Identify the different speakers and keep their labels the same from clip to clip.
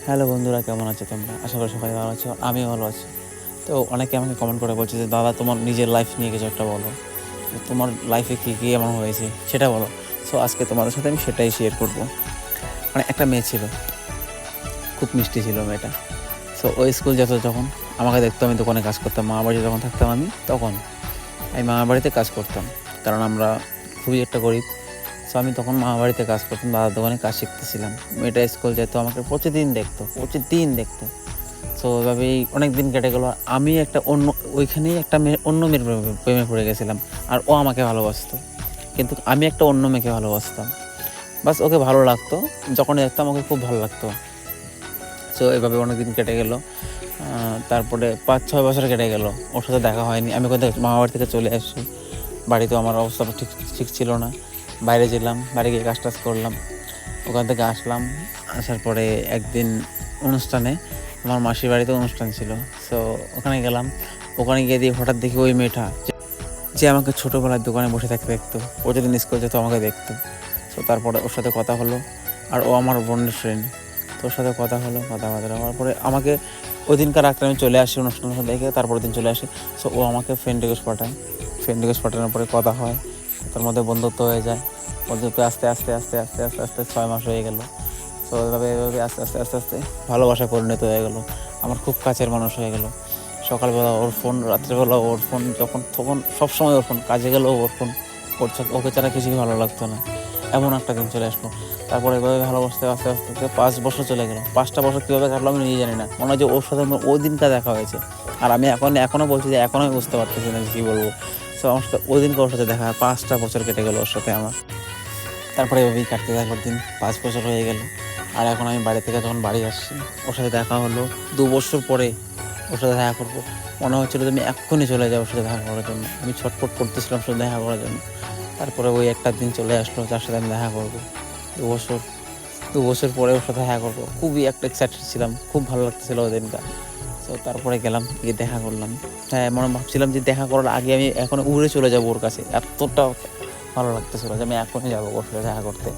Speaker 1: Hello বন্ধুরা, কেমন আছো তোমরা? আশা করি সবাই ভালো আছো, আমিও ভালো আছি। তো অনেকে আমাকে কমেন্ট করে বলছে যে দাদা তোমার নিজের লাইফ নিয়ে কিছু একটা বলো, তোমার লাইফে কী কী এমন হয়েছে সেটা বলো। সো আজকে তোমাদের সাথে আমি সেটাই শেয়ার করব। মানে একটা মেয়ে ছিল, খুব মিষ্টি ছিল মেয়েটা। সো ওই স্কুল যেত যখন আমাকে দেখতো, আমি দোকানে কাজ করতাম, মামা বাড়িতে যখন থাকতাম তখন আমি মামা বাড়িতে কাজ করতাম, কারণ আমরা খুবই একটা গরিব। সো আমি তখন মামা বাড়িতে কাজ করতাম, দাদার দোকানে কাজ শিখতেছিলাম। মেয়েটা স্কুল যেত, আমাকে প্রতিদিন দেখতো। সো এভাবেই অনেক দিন কেটে গেলো। আমি ওইখানেই একটা অন্য মেয়ের প্রেমে পড়ে গেছিলাম। আর ও আমাকে ভালোবাসতো, কিন্তু আমি একটা অন্য মেয়েকে ভালোবাসতাম। বাস ওকে ভালো লাগতো, যখন দেখতাম ওকে খুব ভালো লাগতো। সো এভাবে অনেক দিন কেটে গেলো। তারপরে 5-6 বছর কেটে গেলো, ওর সাথে দেখা হয়নি। আমি কোথাও মামা বাড়ি থেকে চলে আসছি, বাড়িতেও আমার অবস্থাটা ঠিক ছিল না। বাইরে ছিলাম, বাড়ি গিয়ে কাজ টাজ করলাম, ওখান থেকে আসার পরে একদিন অনুষ্ঠানে, আমার মাসির বাড়িতে অনুষ্ঠান ছিল। সো ওখানে গেলাম, ওখানে গিয়ে দিয়ে হঠাৎ দেখি ওই মেয়েটা যে আমাকে ছোটোবেলার দোকানে বসে থাকতে দেখতো, প্রতিদিন স্কুল যেত, আমাকে দেখতো। সো তারপরে ওর সাথে কথা হলো, আর ও আমার বোনের ফ্রেন্ড। তো ওর সাথে কথা কথাবার্তা হওয়ার পরে আমাকে ওই দিনকার রাত্রে আমি চলে আসি অনুষ্ঠান দেখে, তারপরের দিন চলে আসি। সো ও আমাকে ফ্রেন্ড রিকোয়েস্ট পাঠানোর পরে কথা হয়, তার মধ্যে বন্ধুত্ব হয়ে যায়। বন্ধুত্ব আস্তে আস্তে 6 মাস হয়ে গেল। তো এভাবে আস্তে আস্তে ভালোবাসায় পরিণত হয়ে গেল, আমার খুব কাছের মানুষ হয়ে গেল। সকালবেলা ওর ফোন, রাত্রেবেলা ওর ফোন, তখন সবসময় ওর ফোন, কাজে গেলেও ওর ফোন। ওকে ছাড়া কিছুই ভালো লাগতো না। এমন একটা দিন চলে আসলো। তারপরে এভাবে ভালোবাসতে আস্তে 5 বছর চলে গেল। 5টা বছর কীভাবে কাটলো আমি নিজে জানি না। মনে হয় যে ওর সাথে আমার ওই দিনটা দেখা হয়েছে। আর আমি এখনও বলছি যে এখনও আমি বুঝতে পারতেছি না কী বলবো। সো আমার সাথে ওই দিনকে ওর সাথে দেখা, 5টা বছর কেটে গেলো ওর সাথে আমার। তারপরে এভাবেই কাটতে থাকলো দিন, 5 বছর হয়ে গেল। আর এখন আমি বাড়ি থেকে যখন বাড়ি আসছি, ওর সাথে দেখা হলো 2 বছর পরে। ওর সাথে দেখা করবো, মনে হচ্ছিলো যে আমি এক্ষুনি চলে যাই ওর সাথে দেখা করার জন্য। আমি ছটফট করতেছিলাম সাথে দেখা করার জন্য। তারপরে ওই একটা দিন চলে আসলো যার সাথে আমি দেখা করবো। 2 বছর পরে ওর সাথে দেখা করবো, খুবই একটা এক্সাইটেড ছিলাম, খুব ভালো লাগতেছিলো ওই দিনটা। তো তারপরে গেলাম, গিয়ে দেখা করলাম। হ্যাঁ, মনে ভাবছিলাম যে দেখা করার আগে আমি এখন উড়ে চলে যাবো ওর কাছে, এতটা ভালো লাগতেছিলো যে আমি এখনই যাবো ওর সাথে দেখা করতে।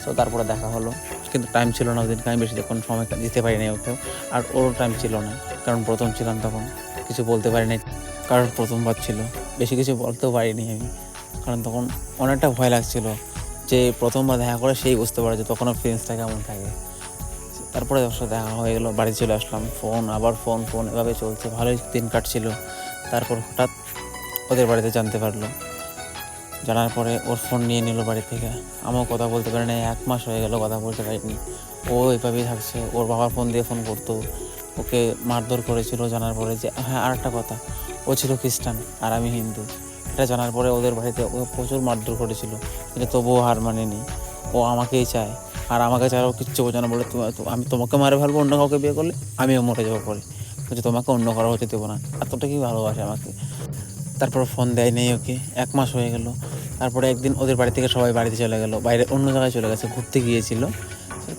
Speaker 1: সো তারপরে দেখা হলো, কিন্তু টাইম ছিল না ওই দিনকে, আমি বেশিক্ষণ সময় দিতে পারিনি ওকেও। আর ওরও টাইম ছিল না, কারণ প্রথম ছিলাম তখন, কিছু বলতে পারিনি, কারণ প্রথমবার ছিল। বেশি কিছু বলতেও পারিনি আমি, কারণ তখন অনেকটা ভয় লাগছিল যে প্রথমবার দেখা করে সেই বুঝতে পারে যে তখনও ফিলিংসটা কেমন থাকে। তারপরে ওর সাথে দেখা হয়ে গেলো, বাড়ি চলে আসলাম, ফোন এভাবে চলছে, ভালোই দিন কাটছিল। তারপর হঠাৎ ওদের বাড়িতে জানতে পারলো, জানার পরে ওর ফোন নিয়ে নিল বাড়ি থেকে। আমিও কথা বলতে পারি না, 1 মাস হয়ে গেল কথা বলতে পারিনি। ও এভাবেই থাকছে, ওর বাবার ফোন দিয়ে ফোন করতো, ওকে মারধর করেছিল। জানার পরে যে হ্যাঁ, আর একটা কথা, ও ছিল খ্রিস্টান আর আমি হিন্দু। এটা জানার পরে ওদের বাড়িতে ও প্রচুর মারধর করেছিল, কিন্তু তবুও হার মানেনি। ও আমাকেই চায়, আর আমাকে ছাড়াও কিচ্ছু বোঝে না, বলে আমি তোমাকে মারে ফেলবো অন্য কাউকে বিয়ে করলে, আমিও মরে যাবো পরে, বলছে তোমাকে অন্য কারো হতে দেবো না। এতটা কি ভালোবাসে আমাকে। তারপর ফোন দেয় নেই ওকে, 1 মাস হয়ে গেল। তারপরে একদিন ওদের বাড়ি থেকে সবাই বাড়িতে চলে গেল, বাইরে অন্য জায়গায় চলে গেছে, ঘুরতে গিয়েছিল।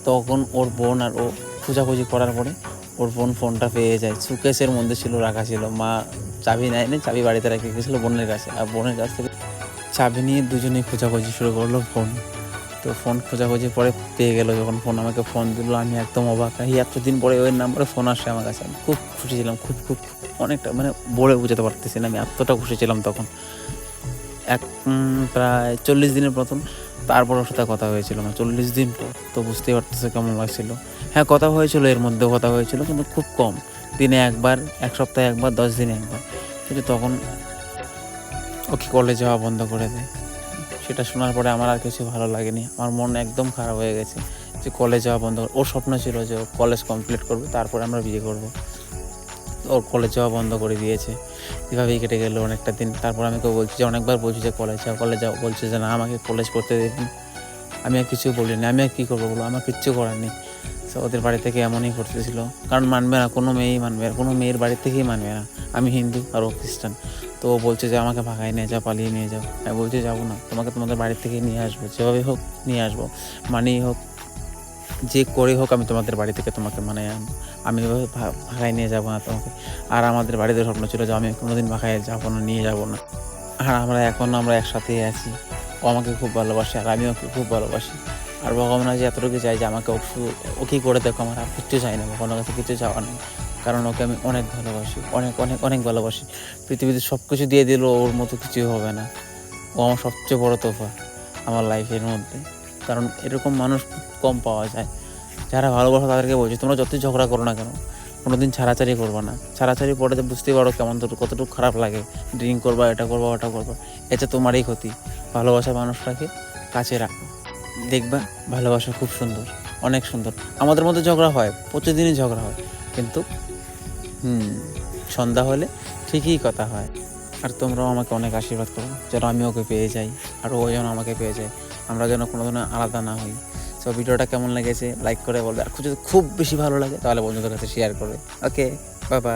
Speaker 1: তখন ওর বোন আর ও খোঁজাখুঁজি করার পরে ওর বোন ফোনটা পেয়ে যায়, সুকেসের মধ্যে রাখা ছিল। মা চাবি নেয়নি, চাবি বাড়িতে রেখে গেছিলো বোনের কাছে, আর বোনের কাছ থেকে চাবি নিয়ে দুজনেই খোঁজাখুঁজি শুরু করলো ফোন। তো ফোন খোঁজাখুঁজি পরে পেয়ে গেল, যখন ফোন আমাকে ফোন দিল, আমি একদম অবাক। এতদিন পরে ওই নাম্বারে ফোন আসে আমার কাছে, আমি খুব খুশি ছিলাম, খুব খুব অনেকটা, মানে বলে বোঝাতে পারতেছি না, আমি এতটা খুশি ছিলাম তখন। প্রায় 40 দিনের প্রথম, তারপর ওর সাথে কথা হয়েছিল না 40 দিন পর। তো বুঝতেই পারতেছে কেমন লাগছিল। হ্যাঁ, কথা হয়েছিল, এর মধ্যেও কথা হয়েছিল, কিন্তু খুব কম, দিনে একবার, 1 সপ্তাহে একবার, 10 দিনে একবার। কিন্তু তখন ওকে কলেজ যাওয়া বন্ধ করে দেয়। সেটা শোনার পরে আমার আর কিছু ভালো লাগেনি, আমার মন একদম খারাপ হয়ে গেছে যে কলেজ যাওয়া বন্ধ। ওর স্বপ্ন ছিল যে ও কলেজ কমপ্লিট করবে, তারপরে আমরা বিয়ে করবো। ওর কলেজ যাওয়া বন্ধ করে দিয়েছে। এভাবেই কেটে গেলো অনেকটা দিন। তারপর আমি কেউ বলছি যে, অনেকবার বলছি যে কলেজ যাও, বলছে যে না, আমাকে কলেজ করতে দেবেন। আমি আর কিছু বলিনি, আমি আর কী করবো বলো, আমার কিচ্ছু করার নেই। সো ওদের বাড়ি থেকে এমনই করতেছিল, কারণ মানবে না, কোনো মেয়েই মানবে, আর কোনো মেয়ের বাড়ি থেকেই মানবে না। আমি হিন্দু আর ও খ্রিস্টান। তো ও বলছে যে আমাকে ভাগায় নিয়ে যাও, পালিয়ে নিয়ে যাও। আমি বলছি যাবো না, তোমাদের বাড়ি থেকে নিয়ে আসবো, যেভাবে হোক নিয়ে আসবো, মানেই হোক, যে করে হোক আমি তোমাদের বাড়ি থেকে তোমাকে মানে আনবো। আমি এভাবে ভাগায় নিয়ে যাবো না তোমাকে। আর আমাদের বাড়িতে স্বপ্ন ছিল যে আমি কোনোদিন ভাগায় যাবো না, নিয়ে যাবো না। আর আমরা একসাথেই আছি। ও আমাকে খুব ভালোবাসে, আর আমিও ওকে খুব ভালোবাসি। আর ভগবান যে এতটুকু চাই যে আমাকে ওকেই করে দেখো, আমার আর কিচ্ছু চাই না, ভগবানের কাছে কিছু চাওয়া নেই। কারণ ওকে আমি অনেক ভালোবাসি, অনেক অনেক অনেক ভালোবাসি। পৃথিবীতে সব কিছু দিয়ে দিলেও ওর মতো কিছুই হবে না। ও আমার সবচেয়ে বড় তোফা আমার লাইফের মধ্যে। কারণ এরকম মানুষ খুব কম পাওয়া যায়। যারা ভালোবাসো তাদেরকে বলছি, তোমরা যতই ঝগড়া করো না কেন, কোনো দিন ছাড়াছাড়ি করবো না। ছাড়াছাড়ি পরে বুঝতে পারো কেমন কতটুকু খারাপ লাগে। ড্রিঙ্ক করবা, এটা করবা, ওটা করবা, এতে তোমারই ক্ষতি। ভালোবাসা মানুষটাকে কাছে রাখো, দেখবা ভালোবাসা খুব সুন্দর, অনেক সুন্দর। আমাদের মধ্যে ঝগড়া হয়, প্রতিদিনই ঝগড়া হয়, কিন্তু সন্ধ্যা হলে ঠিকই কথা হয়। আর তোমরাও আমাকে অনেক আশীর্বাদ করো যেন আমি ওকে পেয়ে যাই, আর ও যেন আমাকে পেয়ে যায়, আমরা যেন কোনো দিন আলাদা না হই। সো ভিডিওটা কেমন লেগেছে লাইক করে বলবে, আর যদি খুব বেশি ভালো লাগে তাহলে বন্ধুদের কাছে শেয়ার করবে। ওকে, বাই বাই।